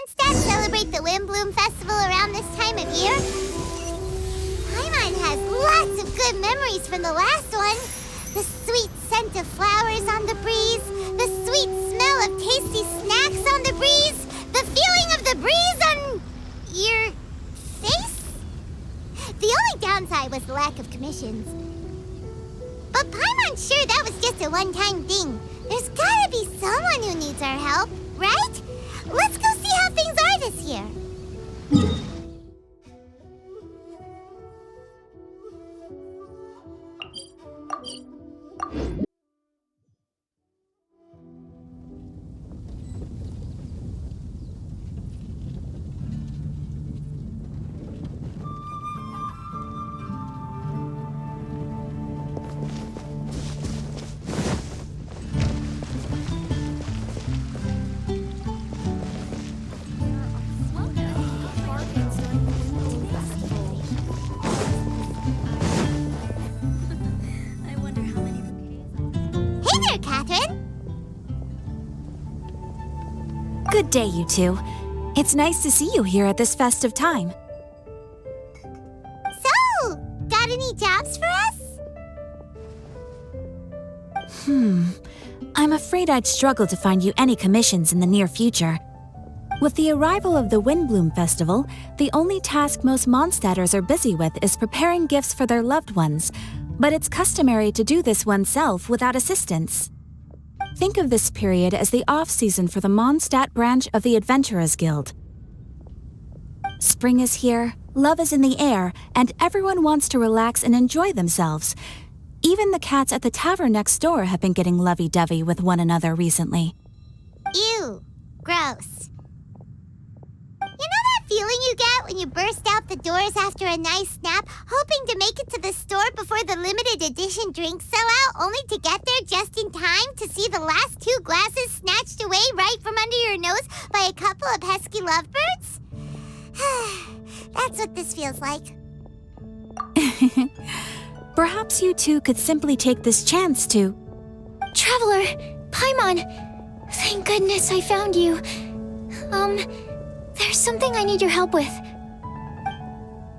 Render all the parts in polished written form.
Mondstadt celebrate the Windbloom Festival around this time of year? Paimon has lots of good memories from the last one. The sweet scent of flowers on the breeze, the sweet smell of tasty snacks on the breeze, the feeling of the breeze on your face? The only downside was the lack of commissions. But Paimon's sure that was just a one-time thing. There's gotta be someone who needs our help, right? Let's go see how things are this year. Good day, you two. It's nice to see you here at this festive time. So, got any jobs for us? I'm afraid I'd struggle to find you any commissions in the near future. With the arrival of the Windbloom Festival, the only task most Mondstadters are busy with is preparing gifts for their loved ones, but it's customary to do this oneself without assistance. Think of this period as the off-season for the Mondstadt branch of the Adventurers Guild. Spring is here, love is in the air, and everyone wants to relax and enjoy themselves. Even the cats at the tavern next door have been getting lovey-dovey with one another recently. Ew, gross. You know that feeling you get when you burst out the doors after a nice nap, hoping to make it to the store before the limited edition drinks sell out, only to get there just in time to see the last 2 glasses snatched away right from under your nose by a couple of pesky lovebirds? That's what this feels like. Perhaps you two could simply take this chance to... Traveler! Paimon! Thank goodness I found you. There's something I need your help with.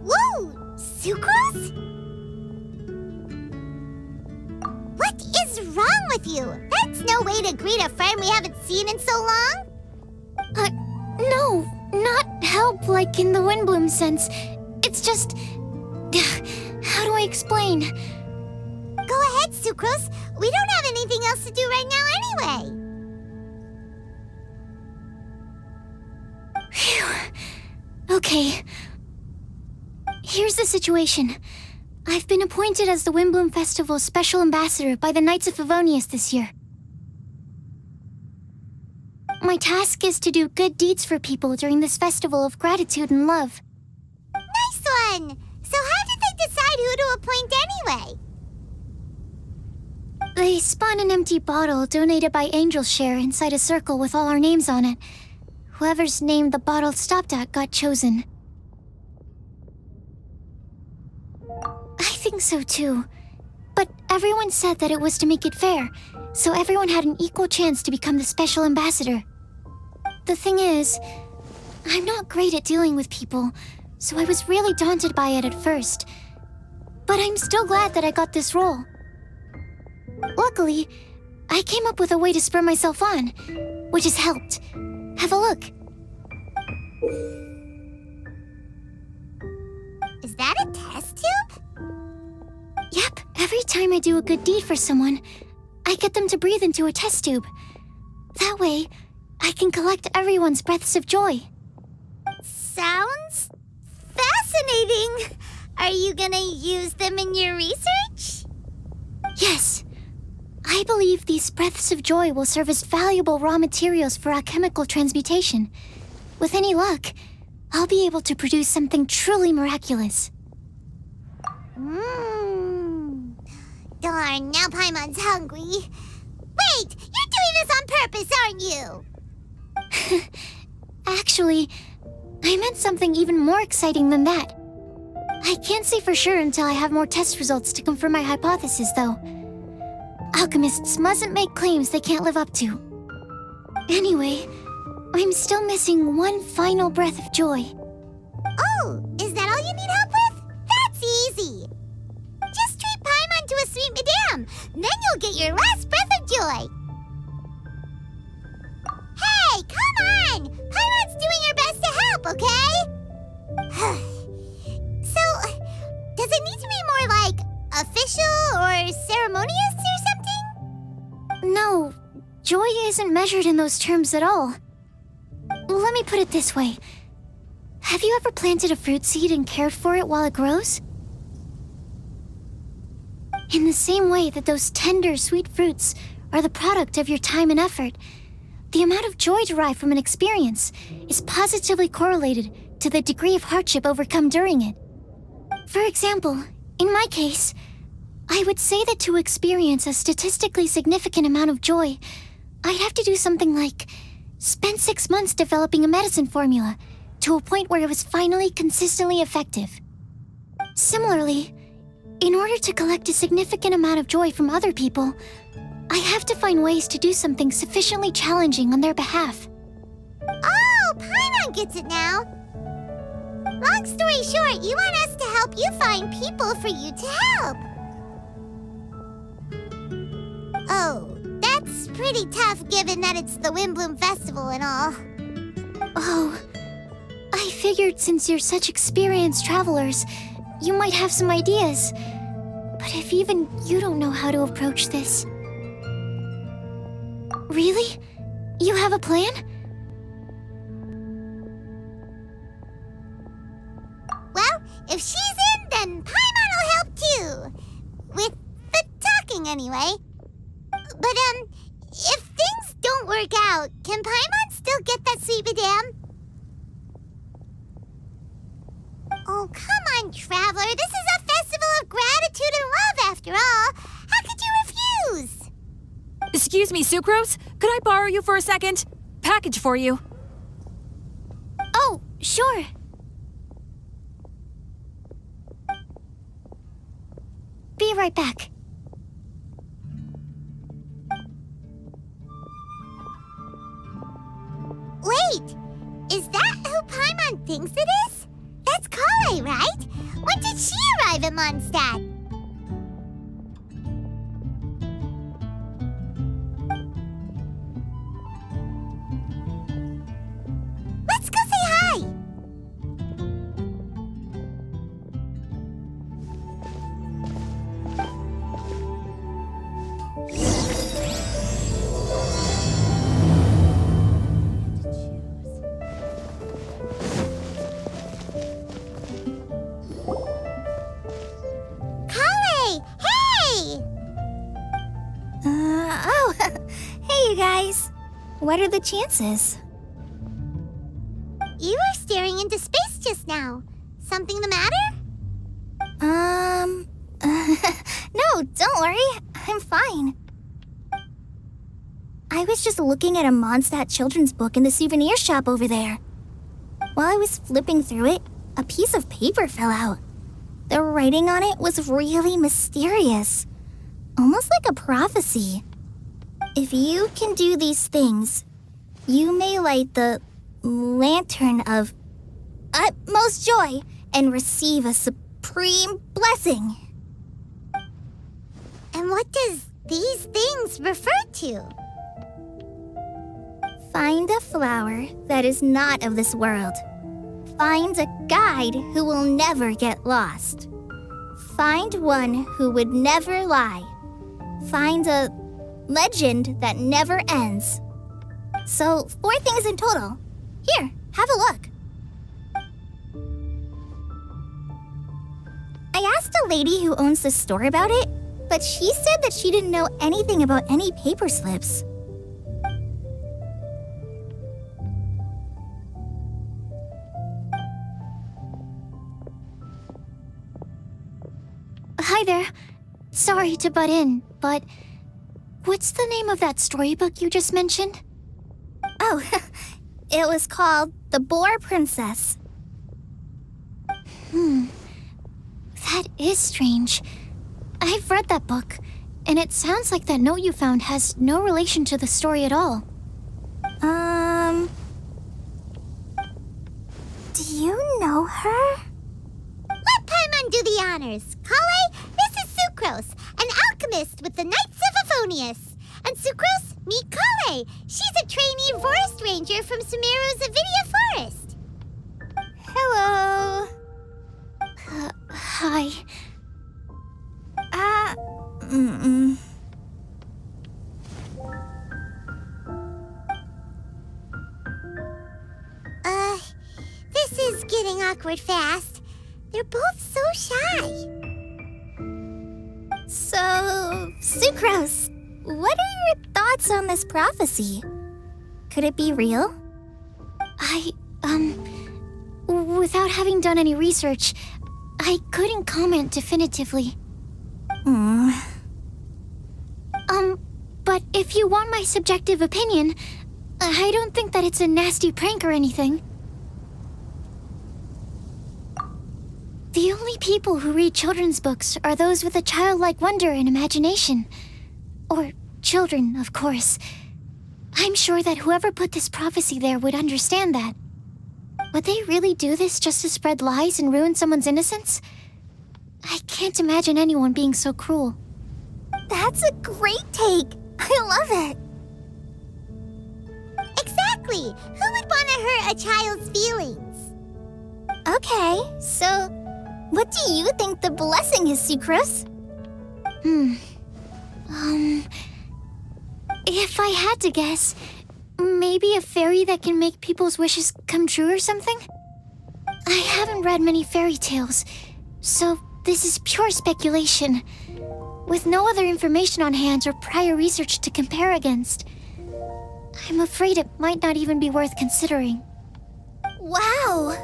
Whoa! Sucrose? What is wrong with you? That's no way to greet a friend we haven't seen in so long. No, not help like in the Windbloom sense. It's just... How do I explain? Go ahead, Sucrose. We don't have anything else to do right now anyway. Phew. Okay. Here's the situation. I've been appointed as the Windbloom Festival's special ambassador by the Knights of Favonius this year. My task is to do good deeds for people during this festival of gratitude and love. Nice one! So how did they decide who to appoint anyway? They spun an empty bottle donated by Angel's Share inside a circle with all our names on it. Whoever's name the bottle stopped at got chosen. I think so too. But everyone said that it was to make it fair, so everyone had an equal chance to become the special ambassador. The thing is, I'm not great at dealing with people, so I was really daunted by it at first. But I'm still glad that I got this role. Luckily, I came up with a way to spur myself on, which has helped. Have a look. Is that a test tube? Yep, every time I do a good deed for someone, I get them to breathe into a test tube. That way, I can collect everyone's breaths of joy. Sounds fascinating. Are you gonna use them in your research? Yes. I believe these breaths of joy will serve as valuable raw materials for alchemical transmutation. With any luck, I'll be able to produce something truly miraculous. Darn, now Paimon's hungry. Wait, you're doing this on purpose, aren't you? Actually, I meant something even more exciting than that. I can't say for sure until I have more test results to confirm my hypothesis, though. Alchemists mustn't make claims they can't live up to. Anyway, I'm still missing one final breath of joy. Oh, is that all you need help with? That's easy. Just treat Paimon to a sweet madame. Then you'll get your last breath of joy. Hey, come on! Paimon's doing her best to help, okay? So, does it need to be more like official or ceremonious or something? No, joy isn't measured in those terms at all. Let me put it this way. Have you ever planted a fruit seed and cared for it while it grows? In the same way that those tender, sweet fruits are the product of your time and effort, the amount of joy derived from an experience is positively correlated to the degree of hardship overcome during it. For example, in my case, I would say that to experience a statistically significant amount of joy, I'd have to do something like spend 6 months developing a medicine formula to a point where it was finally consistently effective. Similarly, in order to collect a significant amount of joy from other people, I have to find ways to do something sufficiently challenging on their behalf. Oh, Paimon gets it now. Long story short, you want us to help you find people for you to help. Oh, that's pretty tough given that it's the Windbloom Festival and all. Oh, I figured since you're such experienced travelers, you might have some ideas. But if even you don't know how to approach this... Really? You have a plan? Well, if she's in, then Paimon will help too. With the talking, anyway. But, if things don't work out, can Paimon still get that sweet madame? Oh, come on, Traveler. This is a festival of gratitude and love, after all. How could you refuse? Excuse me, Sucrose? Could I borrow you for a second? Package for you. Oh, sure. Be right back. Wait, is that who Paimon thinks it is? That's Collei, right? When did she arrive in Mondstadt? Let's go say hi! Collei! Hey! Hey you guys. What are the chances? You were staring into space just now. Something the matter? No, don't worry. I'm fine. I was just looking at a Mondstadt children's book in the souvenir shop over there. While I was flipping through it, a piece of paper fell out. The writing on it was really mysterious, almost like a prophecy. If you can do these things, you may light the lantern of utmost joy and receive a supreme blessing. And what does these things refer to? Find a flower that is not of this world. Find a guide who will never get lost. Find one who would never lie. Find a legend that never ends. So, 4 things in total. Here, have a look. I asked a lady who owns the store about it, but she said that she didn't know anything about any paper slips. Hi there. Sorry to butt in, but what's the name of that storybook you just mentioned? Oh, it was called The Boar Princess. That is strange. I've read that book, and it sounds like that note you found has no relation to the story at all. Do you know her? Let Paimon do the honors. Collei, this is Sucrose, an alchemist with the Knights of Favonius. And Sucrose, meet Collei. She's a trainee forest ranger from Sumeru's Avidia Forest. Hello. Hi. This is getting awkward fast. They're both so shy. So, Sucrose, what are your thoughts on this prophecy? Could it be real? Without having done any research, I couldn't comment definitively. But if you want my subjective opinion, I don't think that it's a nasty prank or anything. The only people who read children's books are those with a childlike wonder and imagination. Or children, of course. I'm sure that whoever put this prophecy there would understand that. Would they really do this just to spread lies and ruin someone's innocence? I can't imagine anyone being so cruel. That's a great take. I love it. Exactly. Who would want to hurt a child's feelings? Okay, so what do you think the blessing is, Sucrose? If I had to guess, maybe a fairy that can make people's wishes come true or something? I haven't read many fairy tales, so this is pure speculation, with no other information on hand or prior research to compare against. I'm afraid it might not even be worth considering. Wow!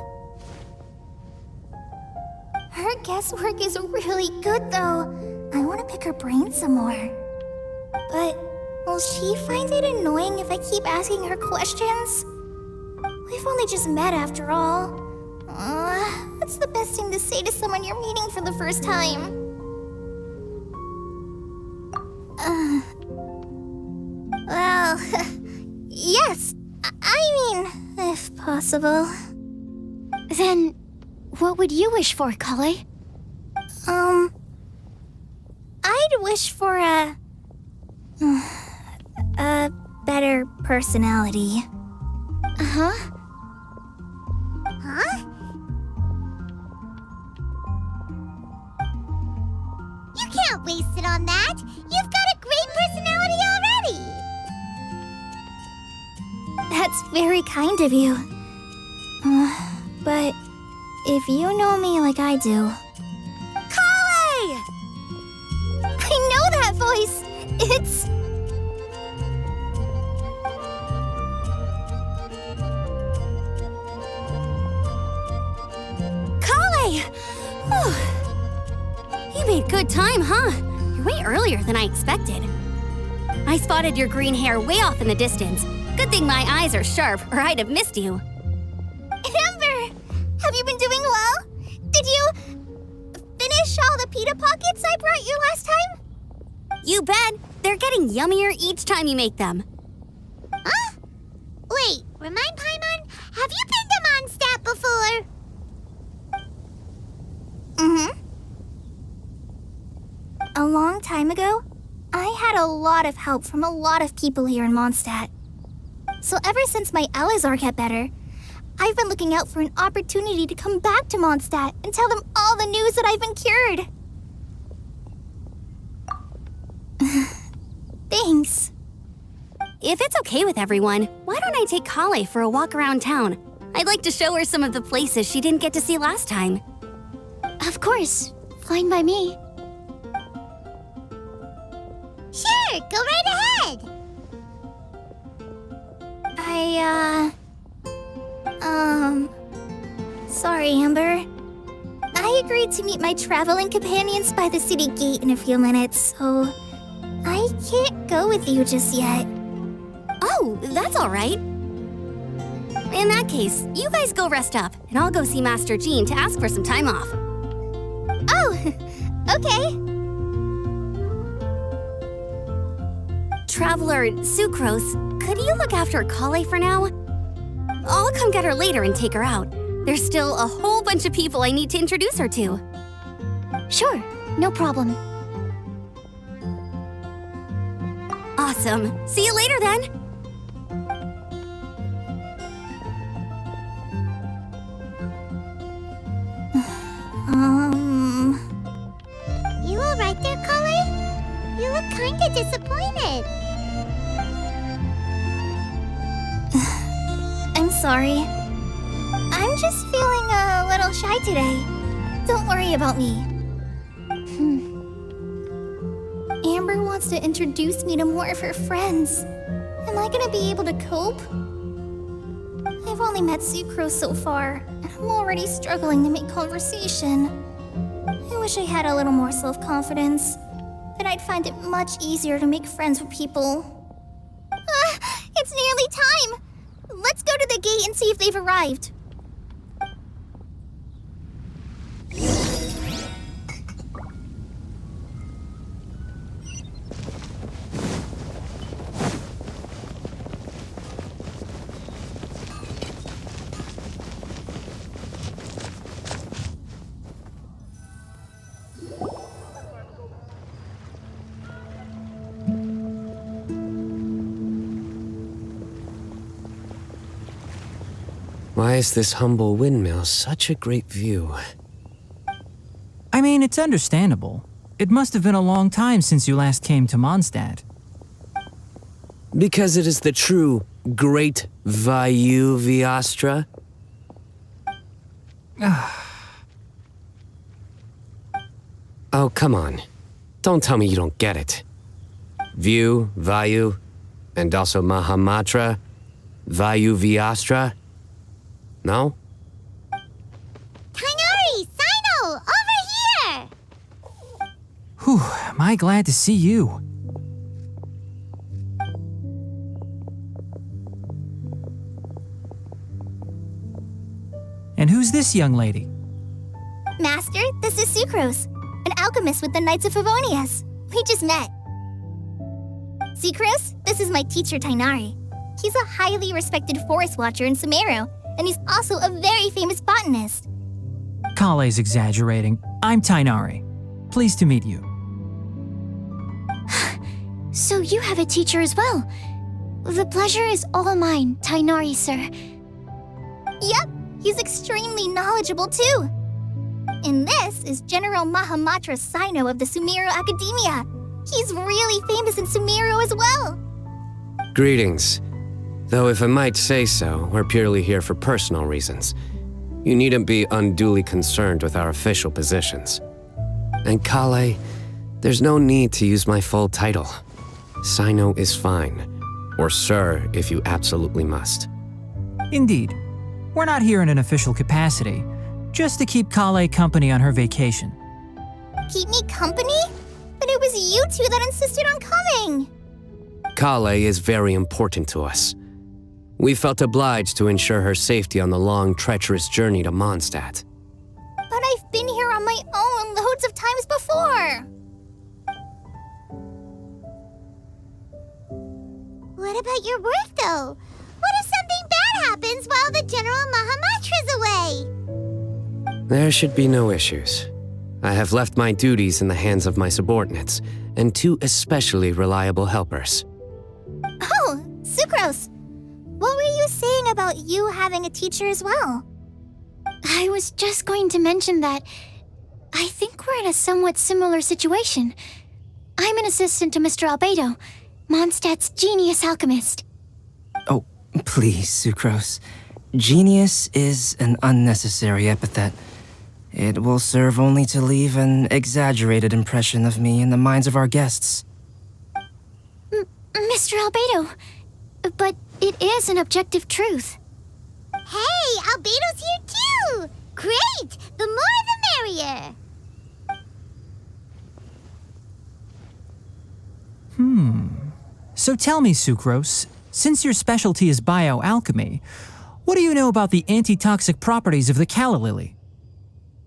Her guesswork is really good, though. I want to pick her brain some more. But will she find it annoying if I keep asking her questions? We've only just met after all. What's the best thing to say to someone you're meeting for the first time? Well, yes. I mean, if possible. Then, what would you wish for, Collei? I'd wish for a better personality. Huh? Huh? You can't waste it on that. You've got a great personality already. That's very kind of you. But if you know me like I do... Collei! I know that voice! It's... Collei! You made good time, huh? You're way earlier than I expected. I spotted your green hair way off in the distance. Good thing my eyes are sharp, or I'd have missed you. Amber! Have you been doing well? Did you finish all the pita pockets I brought you last time? You bet. They're getting yummier each time you make them. Huh? Wait, remind Paimon, have you been to Mondstadt before? A long time ago, I had a lot of help from a lot of people here in Mondstadt. So ever since my alizés got better, I've been looking out for an opportunity to come back to Mondstadt and tell them all the news that I've been cured. Thanks. If it's okay with everyone, why don't I take Collei for a walk around town? I'd like to show her some of the places she didn't get to see last time. Of course. Fine by me. Sure, go right ahead. Sorry, Amber. I agreed to meet my traveling companions by the city gate in a few minutes, so I can't go with you just yet. Oh, that's all right. In that case, you guys go rest up, and I'll go see Master Jean to ask for some time off. Oh, okay. Traveler Sucrose, could you look after Collei for now? I'll come get her later and take her out. There's still a whole bunch of people I need to introduce her to. Sure, no problem. Awesome. See you later then. You all right there, Collei? You look kinda disappointed. I'm sorry. I'm just feeling a little shy today. Don't worry about me. Amber wants to introduce me to more of her friends. Am I gonna be able to cope? I've only met Sucrose so far, and I'm already struggling to make conversation. I wish I had a little more self-confidence. Then I'd find it much easier to make friends with people. It's nearly time! Let's go to the gate and see if they've arrived. Why is this humble windmill such a great view? I mean, it's understandable. It must have been a long time since you last came to Mondstadt. Because it is the true Great Vayu Viastra? Oh, come on. Don't tell me you don't get it. View, Vayu, and also Mahamatra, Vayu Viastra? No? Tighnari! Sino! Over here! Whew, am I glad to see you. And who's this young lady? Master, this is Sucrose, an alchemist with the Knights of Favonius. We just met. Sucrose, this is my teacher Tighnari. He's a highly respected forest watcher in Sumeru, and he's also a very famous botanist. Collei's exaggerating. I'm Tighnari. Pleased to meet you. So you have a teacher as well. The pleasure is all mine, Tighnari, sir. Yep, he's extremely knowledgeable too. And this is General Mahamatra Sino of the Sumeru Academia. He's really famous in Sumeru as well. Greetings. Though if I might say so, we're purely here for personal reasons. You needn't be unduly concerned with our official positions. And Collei, there's no need to use my full title. Sino is fine. Or sir, if you absolutely must. Indeed. We're not here in an official capacity, just to keep Collei company on her vacation. Keep me company? But it was you two that insisted on coming. Collei is very important to us. We felt obliged to ensure her safety on the long, treacherous journey to Mondstadt. But I've been here on my own loads of times before. What about your work, though? What if something bad happens while the General Mahamatra's away? There should be no issues. I have left my duties in the hands of my subordinates, and two especially reliable helpers. Oh, Sucrose. What were you saying about you having a teacher as well? I was just going to mention that I think we're in a somewhat similar situation. I'm an assistant to Mr. Albedo, Mondstadt's genius alchemist. Oh, please, Sucrose. Genius is an unnecessary epithet. It will serve only to leave an exaggerated impression of me in the minds of our guests. Mr. Albedo, but it is an objective truth. Hey, Albedo's here too! Great! The more the merrier! So tell me, Sucrose, since your specialty is bioalchemy, what do you know about the antitoxic properties of the calla lily?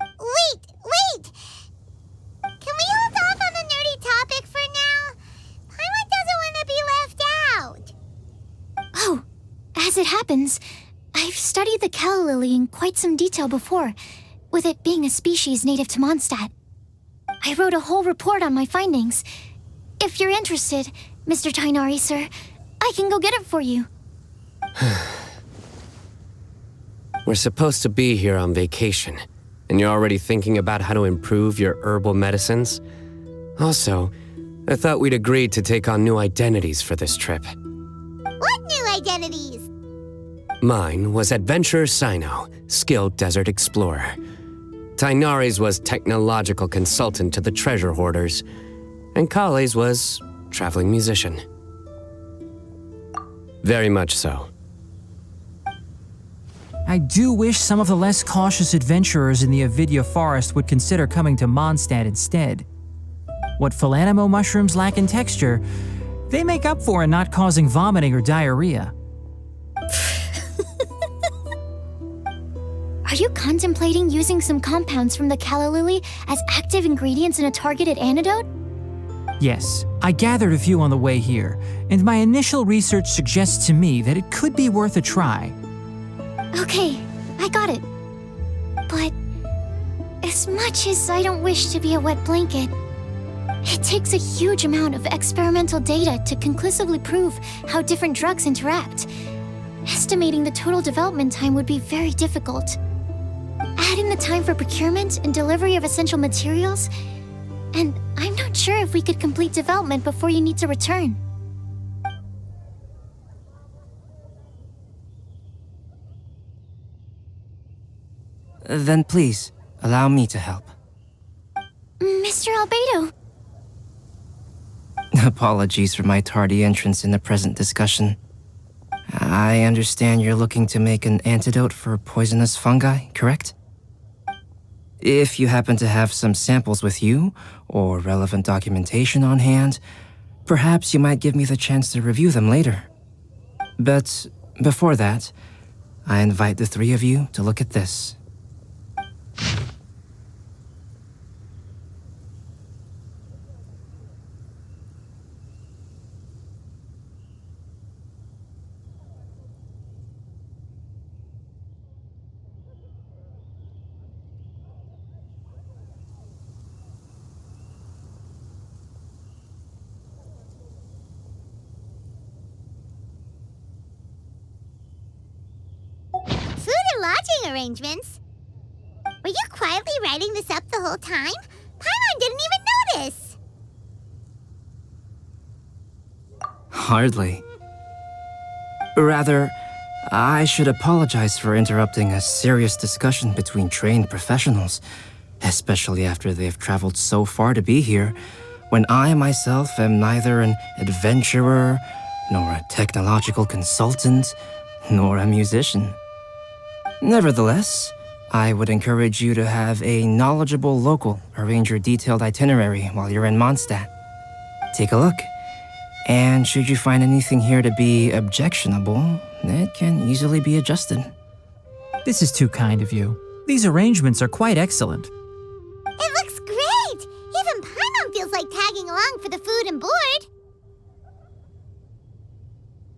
Wait! Can we hold off on the nerdy topic for now? Paimon doesn't want to be left out. Oh, as it happens, I I've studied the calla lily in quite some detail before, with it being a species native to Mondstadt. I wrote a whole report on my findings. If you're interested, Mr. Tighnari, sir, I can go get it for you. We're supposed to be here on vacation, and you're already thinking about how to improve your herbal medicines? Also, I thought we'd agreed to take on new identities for this trip. What new identities? Mine was Adventurer Sino, skilled desert explorer. Tighnari's was technological consultant to the treasure hoarders, and Collei's was traveling musician. Very much so. I do wish some of the less cautious adventurers in the Avidya forest would consider coming to Mondstadt instead. What Philanimo mushrooms lack in texture, they make up for in not causing vomiting or diarrhea. Are you contemplating using some compounds from the calla lily as active ingredients in a targeted antidote? Yes, I gathered a few on the way here, and my initial research suggests to me that it could be worth a try. Okay, I got it. But as much as I don't wish to be a wet blanket, it takes a huge amount of experimental data to conclusively prove how different drugs interact. Estimating the total development time would be very difficult. Add in the time for procurement and delivery of essential materials, and I'm not sure if we could complete development before you need to return. Then please, allow me to help. Mr. Albedo. Apologies for my tardy entrance in the present discussion. I understand you're looking to make an antidote for poisonous fungi, correct? If you happen to have some samples with you, or relevant documentation on hand, perhaps you might give me the chance to review them later. But before that, I invite the three of you to look at this. Lodging arrangements? Were you quietly writing this up the whole time? Paimon didn't even notice! Hardly. Rather, I should apologize for interrupting a serious discussion between trained professionals, especially after they've traveled so far to be here, when I myself am neither an adventurer, nor a technological consultant, nor a musician. Nevertheless, I would encourage you to have a knowledgeable local arrange your detailed itinerary while you're in Mondstadt. Take a look, and should you find anything here to be objectionable, it can easily be adjusted. This is too kind of you. These arrangements are quite excellent. It looks great! Even Paimon feels like tagging along for the food and board.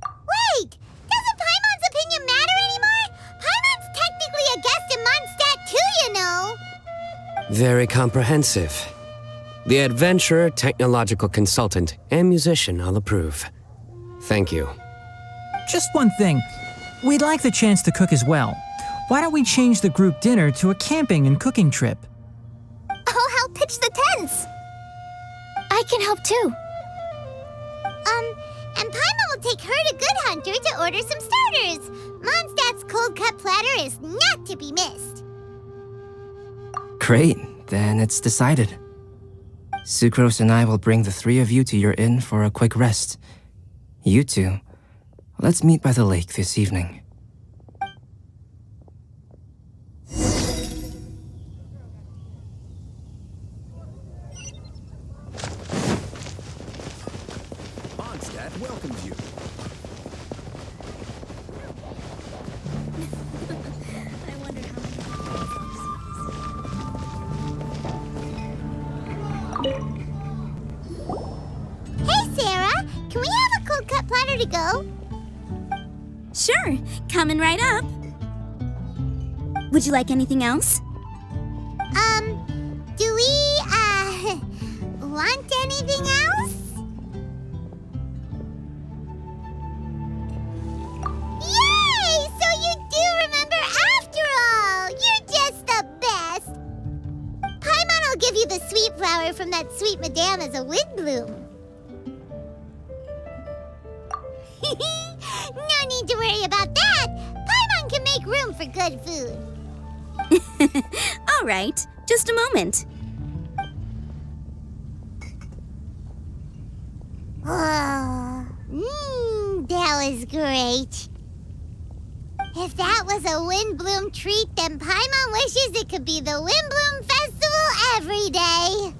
Wait! Doesn't Paimon's opinion matter anymore? Paimon's technically a guest in Mondstadt too, you know! Very comprehensive. The adventurer, technological consultant, and musician all approve. Thank you. Just one thing. We'd like the chance to cook as well. Why don't we change the group dinner to a camping and cooking trip? I'll help pitch the tents. I can help too. And Paimon will take her to Good Hunter to order some starters. Mondstadt's cold-cut platter is not to be missed. Great, then it's decided. Sucrose and I will bring the three of you to your inn for a quick rest. You two, let's meet by the lake this evening. Mondstadt welcomes you. Hey, Sarah! Can we have a cold-cut platter to go? Sure, coming right up. Would you like anything else? Do we, want anything else? Yay! So you do remember after all! You're just the best! Paimon will give you the sweet flower from that sweet madame as a windbloom. No need to worry about that! Paimon can make room for good food. All right, just a moment. That was great. If that was a windbloom treat, then Paimon wishes it could be the Windbloom Festival every day.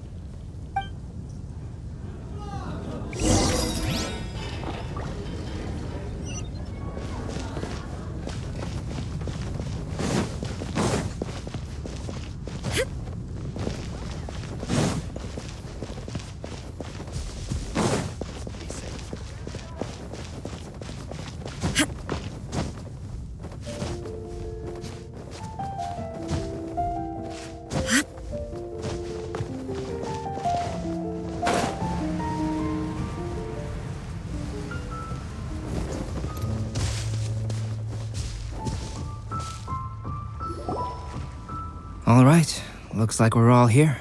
All right, looks like we're all here.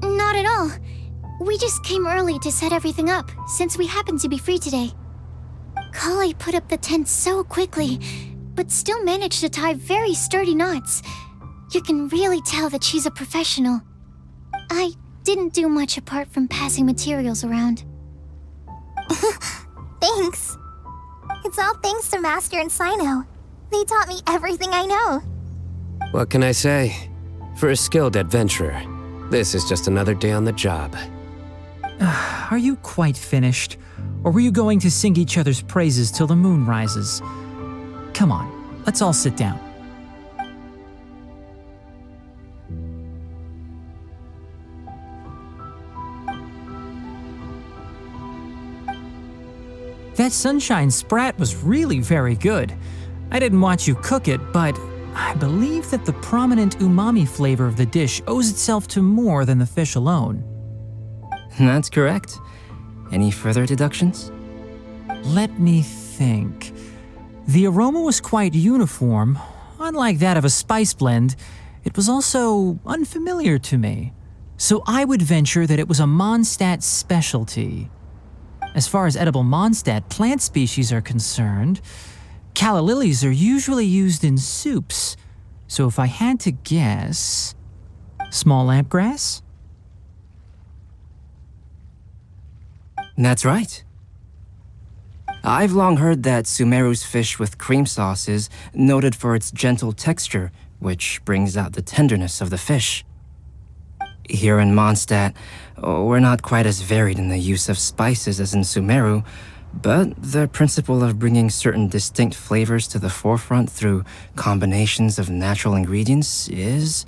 Not at all. We just came early to set everything up, since we happen to be free today. Collei put up the tent so quickly, but still managed to tie very sturdy knots. You can really tell that she's a professional. I didn't do much apart from passing materials around. Thanks. It's all thanks to Master and Sino. They taught me everything I know. What can I say? For a skilled adventurer, this is just another day on the job. Are you quite finished? Or were you going to sing each other's praises till the moon rises? Come on, let's all sit down. That sunshine sprat was really very good. I didn't watch you cook it, but I believe that the prominent umami flavor of the dish owes itself to more than the fish alone. That's correct. Any further deductions? Let me think. The aroma was quite uniform. Unlike that of a spice blend, it was also unfamiliar to me. So I would venture that it was a Mondstadt specialty. As far as edible Mondstadt plant species are concerned, calla lilies are usually used in soups. So if I had to guess, small lampgrass? That's right. I've long heard that Sumeru's fish with cream sauce is noted for its gentle texture, which brings out the tenderness of the fish. Here in Mondstadt, we're not quite as varied in the use of spices as in Sumeru, but the principle of bringing certain distinct flavors to the forefront through combinations of natural ingredients is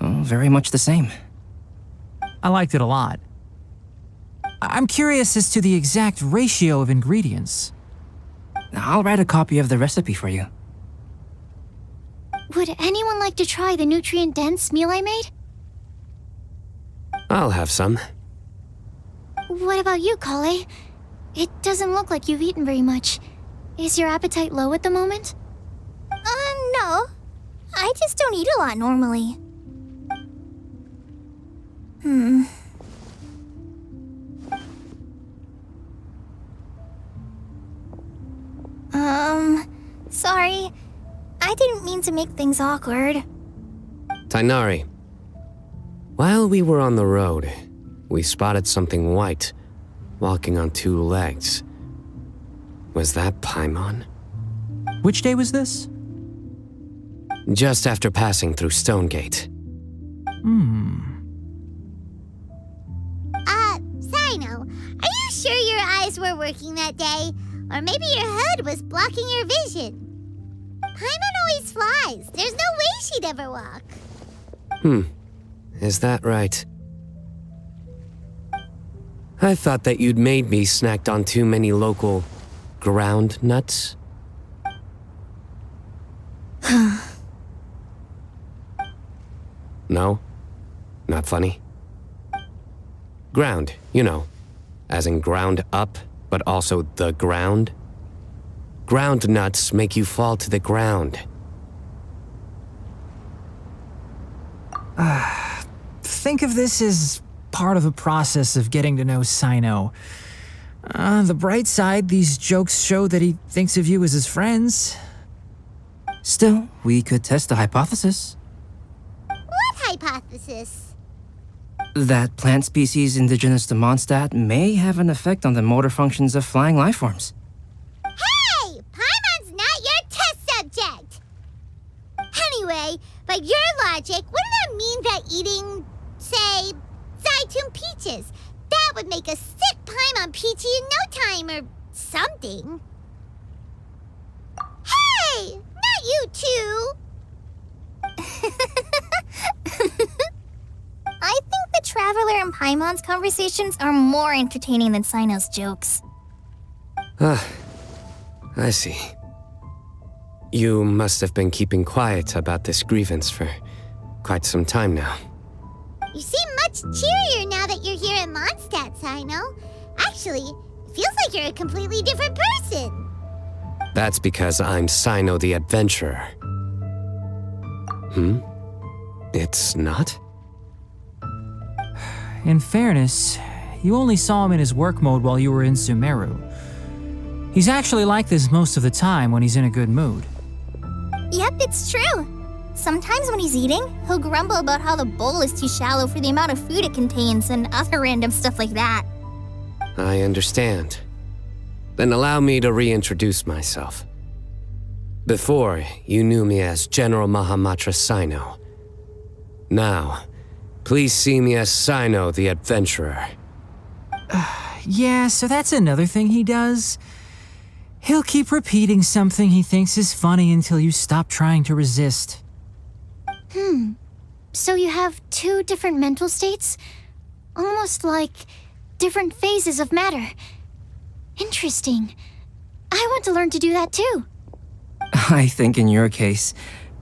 very much the same. I liked it a lot. I'm curious as to the exact ratio of ingredients. I'll write a copy of the recipe for you. Would anyone like to try the nutrient-dense meal I made? I'll have some. What about you, Collei? It doesn't look like you've eaten very much. Is your appetite low at the moment? No. I just don't eat a lot normally. Sorry. I didn't mean to make things awkward. Tighnari. While we were on the road, we spotted something white, walking on two legs. Was that Paimon? Which day was this? Just after passing through Stonegate. Sino, are you sure your eyes were working that day? Or maybe your hood was blocking your vision? Paimon always flies. There's no way she'd ever walk. Is that right? I thought that you'd made me snacked on too many local ground nuts. No? Not funny? Ground, you know, as in ground up, but also the ground. Ground nuts make you fall to the ground. Think of this as part of the process of getting to know Sino. On the bright side, these jokes show that he thinks of you as his friends. Still, we could test the hypothesis. What hypothesis? That plant species indigenous to Mondstadt may have an effect on the motor functions of flying lifeforms. Hey! Paimon's not your test subject! Anyway, by your logic, wouldn't that mean that eating, say, Zaitun peaches, that would make a sick Paimon peachy in no time or something? Hey! Not you two! I think the Traveler and Paimon's conversations are more entertaining than Sino's jokes. I see. You must have been keeping quiet about this grievance for quite some time now. You seem much cheerier now that you're here in Mondstadt, Sino. Actually, it feels like you're a completely different person. That's because I'm Sino the Adventurer. It's not? In fairness, you only saw him in his work mode while you were in Sumeru. He's actually like this most of the time when he's in a good mood. Yep, it's true. Sometimes when he's eating, he'll grumble about how the bowl is too shallow for the amount of food it contains and other random stuff like that. I understand. Then allow me to reintroduce myself. Before, you knew me as General Mahamatra Sino. Now, please see me as Sino the Adventurer. Yeah, so that's another thing he does. He'll keep repeating something he thinks is funny until you stop trying to resist. So you have two different mental states? Almost like different phases of matter. Interesting. I want to learn to do that too. I think in your case,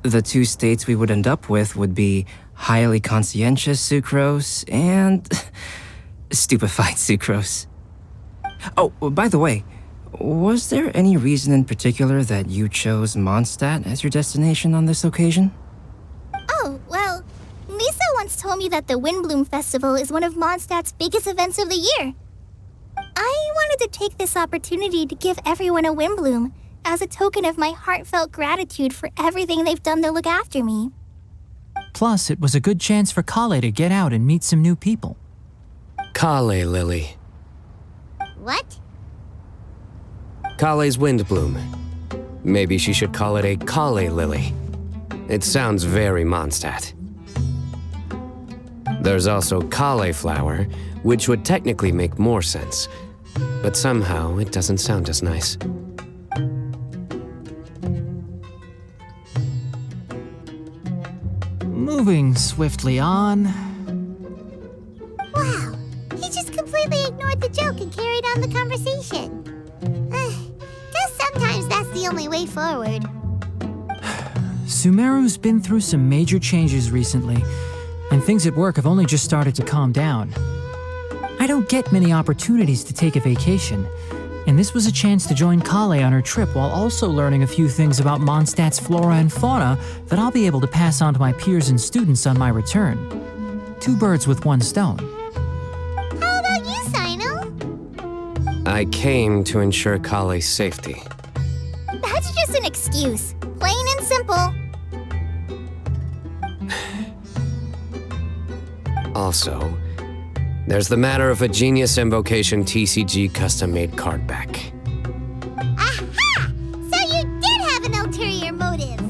the two states we would end up with would be highly conscientious Sucrose and stupefied Sucrose. Oh, by the way, was there any reason in particular that you chose Mondstadt as your destination on this occasion? Oh, well, Lisa once told me that the Windbloom Festival is one of Mondstadt's biggest events of the year. I wanted to take this opportunity to give everyone a Windbloom as a token of my heartfelt gratitude for everything they've done to look after me. Plus, it was a good chance for Collei to get out and meet some new people. Collei Lily. What? Collei's Windbloom. Maybe she should call it a Collei Lily. It sounds very Mondstadt. There's also cauliflower, which would technically make more sense, but somehow it doesn't sound as nice. Moving swiftly on. Wow, he just completely ignored the joke and carried on the conversation. Guess sometimes that's the only way forward. Sumeru's been through some major changes recently, and things at work have only just started to calm down. I don't get many opportunities to take a vacation, and this was a chance to join Collei on her trip while also learning a few things about Mondstadt's flora and fauna that I'll be able to pass on to my peers and students on my return. Two birds with one stone. How about you, Sino? I came to ensure Collei's safety. That's just an excuse. Plain and simple. Also, there's the matter of a Genius Invocation TCG custom-made card back. Aha! So you did have an ulterior motive.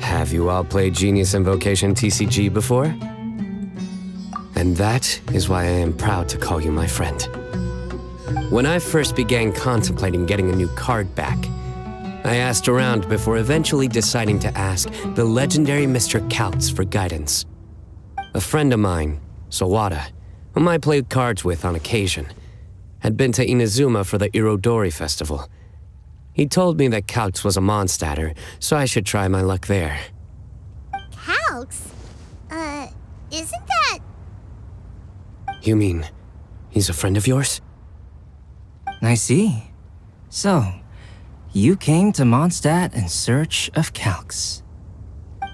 Have you all played Genius Invocation TCG before? And that is why I am proud to call you my friend. When I first began contemplating getting a new card back, I asked around before eventually deciding to ask the legendary Mr. Kaltz for guidance. A friend of mine, Sawada, whom I played cards with on occasion, had been to Inazuma for the Irodori festival. He told me that Kaltz was a Mondstadter, so I should try my luck there. Calx? Isn't that... You mean, he's a friend of yours? I see. So, you came to Mondstadt in search of calcs.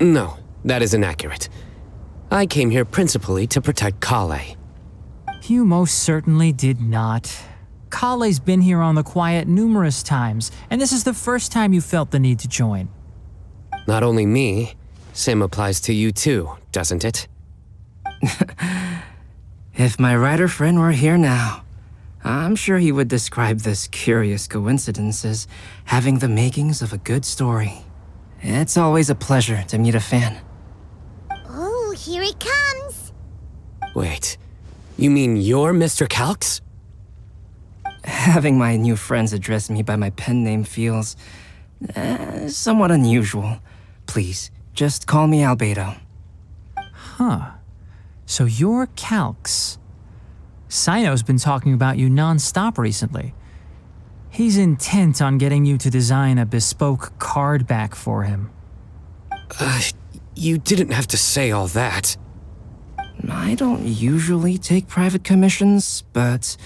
No, that is inaccurate. I came here principally to protect Collei. You most certainly did not. Collei's been here on the quiet numerous times, and this is the first time you felt the need to join. Not only me, same applies to you too, doesn't it? If my writer friend were here now, I'm sure he would describe this curious coincidence as having the makings of a good story. It's always a pleasure to meet a fan. Oh, here it comes. Wait, you mean you're Mr. Calx? Having my new friends address me by my pen name feels somewhat unusual. Please, just call me Albedo. Huh. So you're Calx. Sino's been talking about you non-stop recently. He's intent on getting you to design a bespoke card back for him. You didn't have to say all that. I don't usually take private commissions, but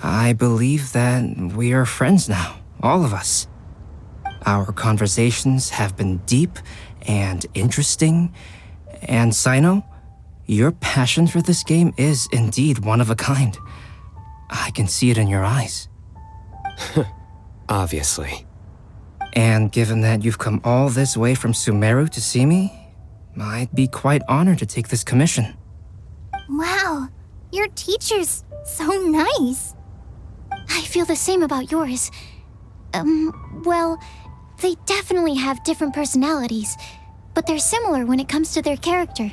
I believe that we are friends now, all of us. Our conversations have been deep and interesting, and Sino, your passion for this game is indeed one of a kind. I can see it in your eyes. Obviously. And given that you've come all this way from Sumeru to see me, I'd be quite honored to take this commission. Wow, your teacher's so nice. I feel the same about yours. Well, they definitely have different personalities, but they're similar when it comes to their character.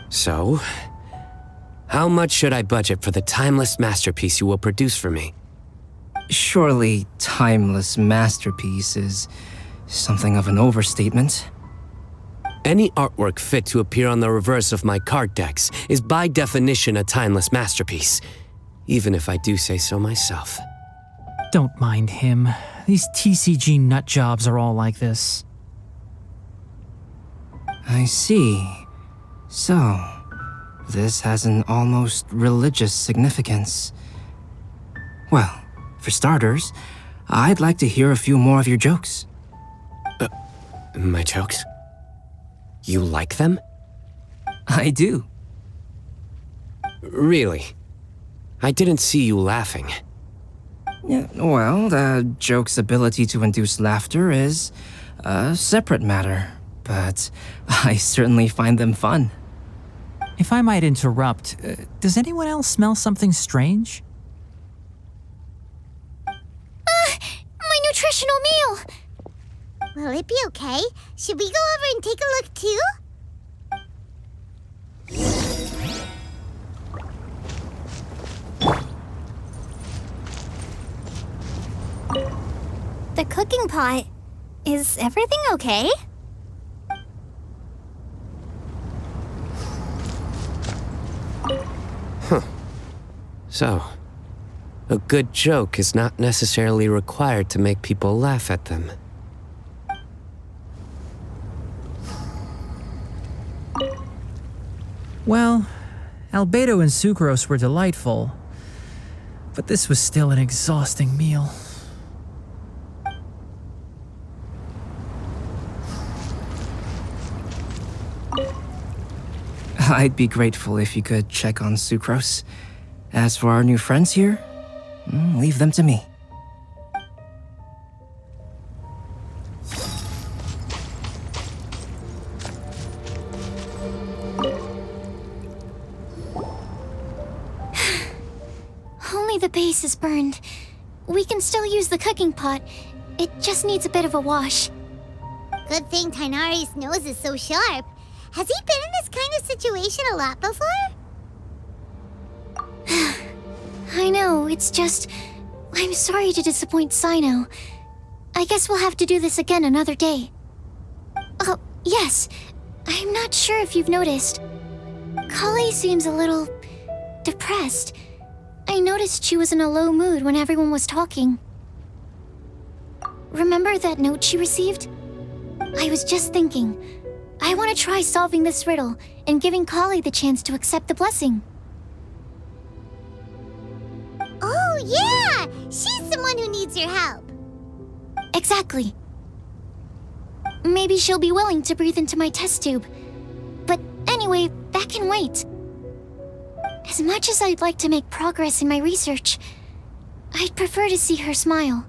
So, how much should I budget for the timeless masterpiece you will produce for me? Surely, timeless masterpiece is something of an overstatement. Any artwork fit to appear on the reverse of my card decks is by definition a timeless masterpiece, even if I do say so myself. Don't mind him. These TCG nut jobs are all like this. I see. So, this has an almost religious significance. Well, for starters, I'd like to hear a few more of your jokes. My jokes? You like them? I do. Really? I didn't see you laughing. Yeah, well, the joke's ability to induce laughter is a separate matter, but I certainly find them fun. If I might interrupt, does anyone else smell something strange? My nutritional meal! Will it be okay? Should we go over and take a look too? The cooking pot. Is everything okay? So, a good joke is not necessarily required to make people laugh at them. Well, Albedo and Sucrose were delightful, but this was still an exhausting meal. I'd be grateful if you could check on Sucrose. As for our new friends here, leave them to me. Only the base is burned. We can still use the cooking pot. It just needs a bit of a wash. Good thing Tainari's nose is so sharp. Has he been in this kind of situation a lot before? I know, it's just... I'm sorry to disappoint Sino. I guess we'll have to do this again another day. Oh, yes. I'm not sure if you've noticed. Collei seems a little... depressed. I noticed she was in a low mood when everyone was talking. Remember that note she received? I was just thinking. I want to try solving this riddle and giving Collei the chance to accept the blessing. Oh, yeah! She's someone who needs your help. Exactly. Maybe she'll be willing to breathe into my test tube. But anyway, that can wait. As much as I'd like to make progress in my research, I'd prefer to see her smile.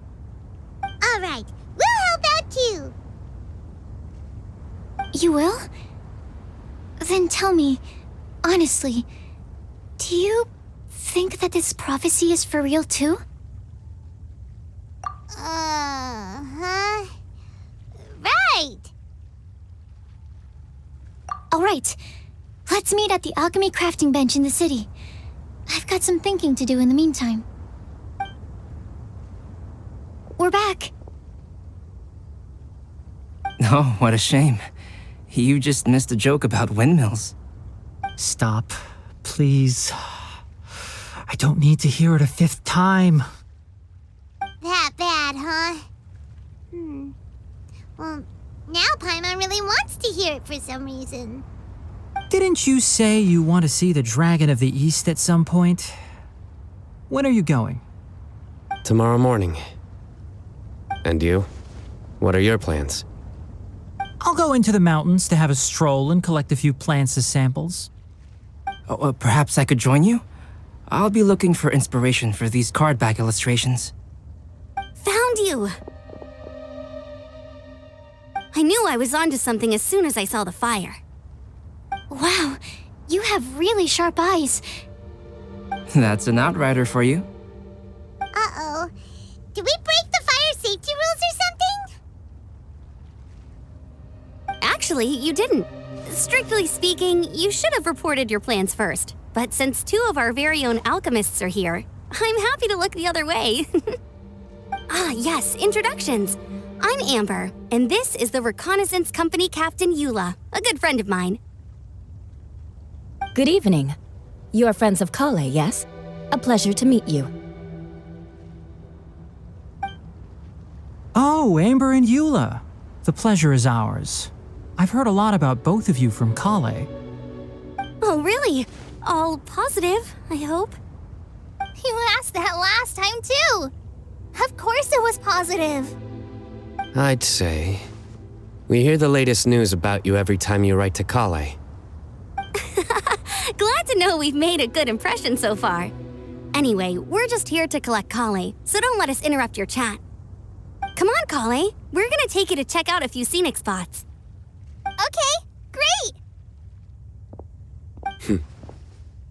All right, we'll help out too. You will? Then tell me, honestly, do you think that this prophecy is for real too? Huh? Right! Alright, let's meet at the alchemy crafting bench in the city. I've got some thinking to do in the meantime. We're back. Oh, what a shame. You just missed a joke about windmills. Stop, please. I don't need to hear it a fifth time. That bad, huh? Well, now Paimon really wants to hear it for some reason. Didn't you say you want to see the Dragon of the East at some point? When are you going? Tomorrow morning. And you? What are your plans? I'll go into the mountains to have a stroll and collect a few plants as samples. Oh, perhaps I could join you? I'll be looking for inspiration for these card back illustrations. Found you! I knew I was onto something as soon as I saw the fire. Wow, you have really sharp eyes. That's an outrider for you. Uh-oh. Did we break the fire safety rules or something? Actually, you didn't. Strictly speaking, you should have reported your plans first. But since two of our very own alchemists are here, I'm happy to look the other way. Yes, introductions. I'm Amber, and this is the Reconnaissance Company Captain Eula, a good friend of mine. Good evening. You are friends of Collei, yes? A pleasure to meet you. Oh, Amber and Eula. The pleasure is ours. I've heard a lot about both of you from Collei. Oh, really? All positive, I hope. You asked that last time too. Of course it was positive. I'd say. We hear the latest news about you every time you write to Collei. Glad to know we've made a good impression so far. Anyway, we're just here to collect Collei, so don't let us interrupt your chat. Come on, Collei. We're gonna take you to check out a few scenic spots. Okay, great.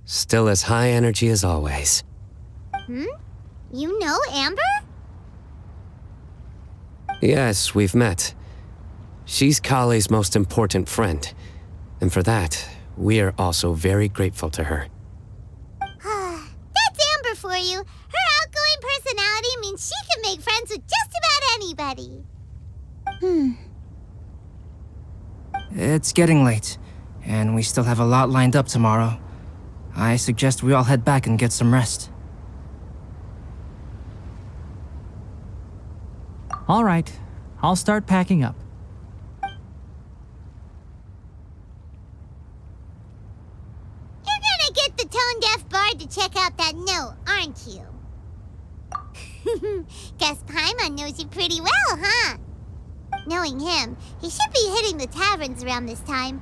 Still as high energy as always. You know Amber? Yes, we've met. She's Collei's most important friend. And for that, we are also very grateful to her. That's Amber for you. Her outgoing personality means she can make friends with just about anybody. It's getting late, and we still have a lot lined up tomorrow. I suggest we all head back and get some rest. All right, I'll start packing up. You're gonna get the tone-deaf bard to check out that note, aren't you? Guess Paimon knows you pretty well, huh? Knowing him, he should be hitting the taverns around this time.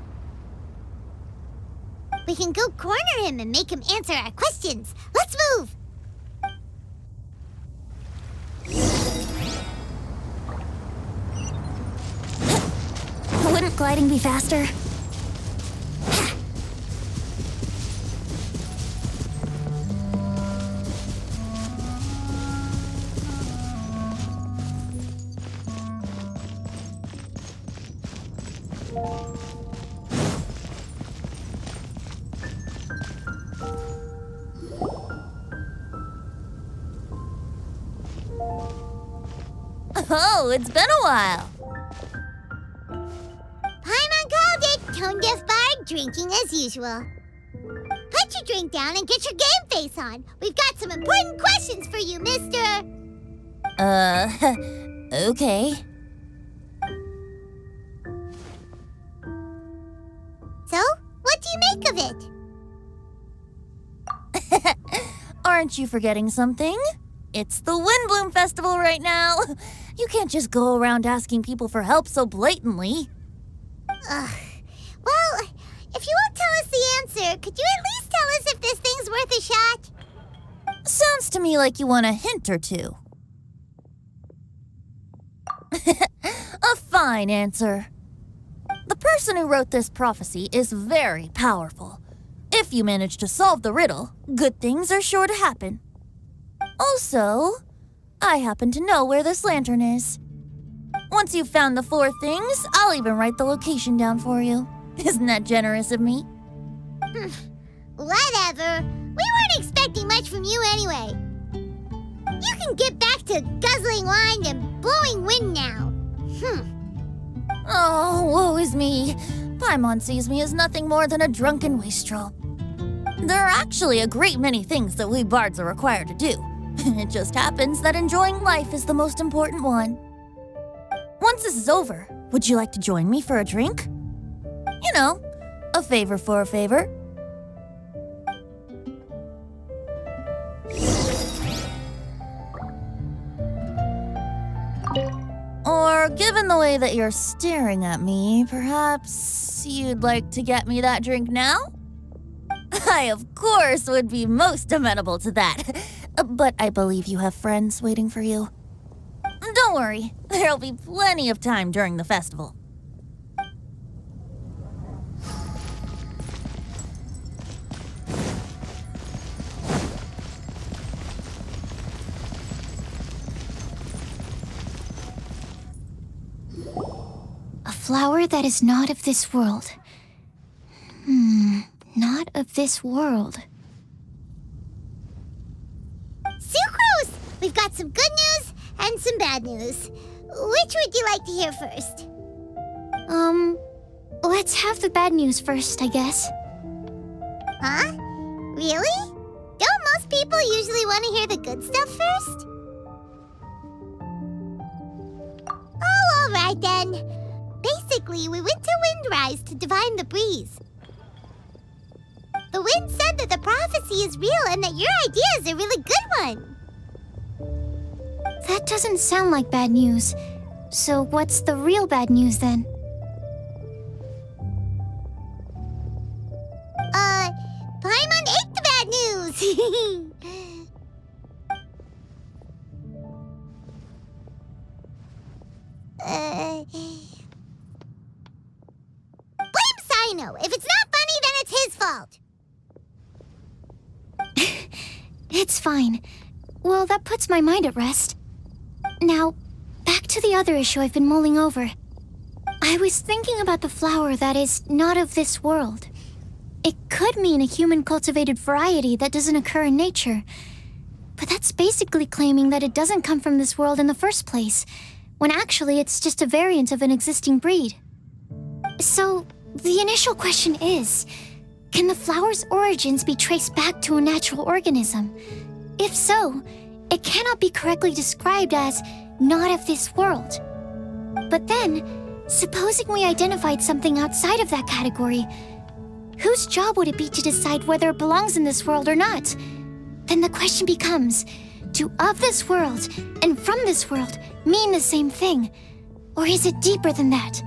We can go corner him and make him answer our questions. Let's move! Wouldn't gliding be faster? Oh, it's been a while. Paimon called it! Tone-deaf bard drinking as usual. Put your drink down and get your game face on. We've got some important questions for you, mister. Okay. make of it? Aren't you forgetting something? It's the Windbloom Festival right now. You can't just go around asking people for help so blatantly. Well, if you won't tell us the answer, could you at least tell us if this thing's worth a shot? Sounds to me like you want a hint or two. A fine answer. The person who wrote this prophecy is very powerful. If you manage to solve the riddle, good things are sure to happen. Also, I happen to know where this lantern is. Once you've found the 4 things, I'll even write the location down for you. Isn't that generous of me? Whatever. We weren't expecting much from you anyway. You can get back to guzzling wine and blowing wind now. Oh, woe is me. Paimon sees me as nothing more than a drunken wastrel. There are actually a great many things that we bards are required to do. It just happens that enjoying life is the most important one. Once this is over, would you like to join me for a drink? You know, a favor for a favor. Or, given the way that you're staring at me, perhaps you'd like to get me that drink now? I, of course, would be most amenable to that. But I believe you have friends waiting for you. Don't worry, there'll be plenty of time during the festival. A flower that is not of this world. Not of this world. Sucrose! We've got some good news and some bad news. Which would you like to hear first? Let's have the bad news first, I guess. Huh? Really? Don't most people usually want to hear the good stuff first? Oh, all right then. Basically, we went to Windrise to divine the breeze. The wind said that the prophecy is real and that your idea is a really good one. That doesn't sound like bad news. So what's the real bad news then? Paimon ate the bad news! Blame Sino! If it's not funny, then it's his fault! It's fine. Well, that puts my mind at rest. Now, back to the other issue I've been mulling over. I was thinking about the flower that is not of this world. It could mean a human-cultivated variety that doesn't occur in nature. But that's basically claiming that it doesn't come from this world in the first place, when actually it's just a variant of an existing breed. So, the initial question is, can the flower's origins be traced back to a natural organism? If so, it cannot be correctly described as not of this world. But then, supposing we identified something outside of that category, whose job would it be to decide whether it belongs in this world or not? Then the question becomes, do of this world and from this world mean the same thing? Or is it deeper than that?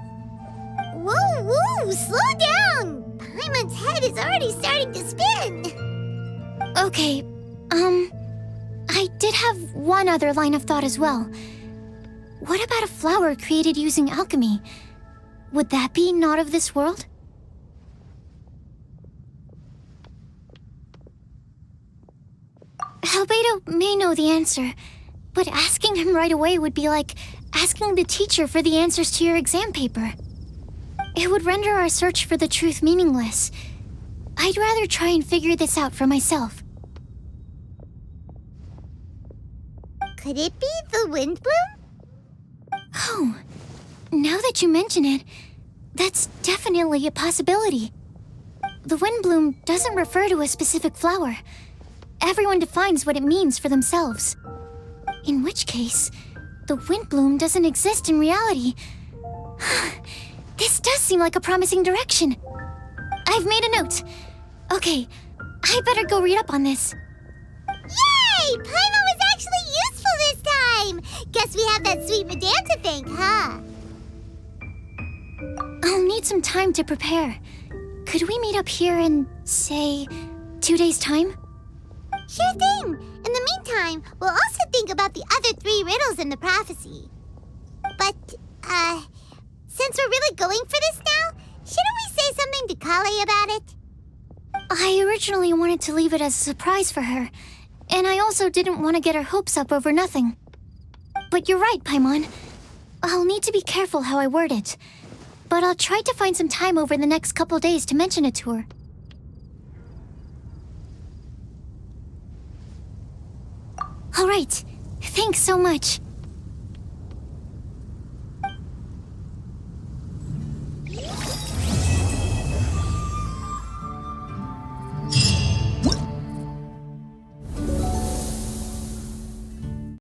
Whoa, whoa, slow down! Paimon's head is already starting to spin! Okay, I did have one other line of thought as well. What about a flower created using alchemy? Would that be not of this world? Albedo may know the answer, but asking him right away would be like asking the teacher for the answers to your exam paper. It would render our search for the truth meaningless. I'd rather try and figure this out for myself. Could it be the Windbloom? Oh, now that you mention it, that's definitely a possibility. The Windbloom doesn't refer to a specific flower. Everyone defines what it means for themselves. In which case, the Windbloom doesn't exist in reality. This does seem like a promising direction. I've made a note. Okay, I better go read up on this. Yay! Paimon was actually useful this time! Guess we have that sweet madame to thank, huh? I'll need some time to prepare. Could we meet up here in, say, 2 days' time? Sure thing! In the meantime, we'll also think about the other 3 riddles in the prophecy. But, since we're really going for this now, shouldn't we say something to Collei about it? I originally wanted to leave it as a surprise for her, and I also didn't want to get her hopes up over nothing. But you're right, Paimon. I'll need to be careful how I word it. But I'll try to find some time over the next couple days to mention it to her. All right. Thanks so much.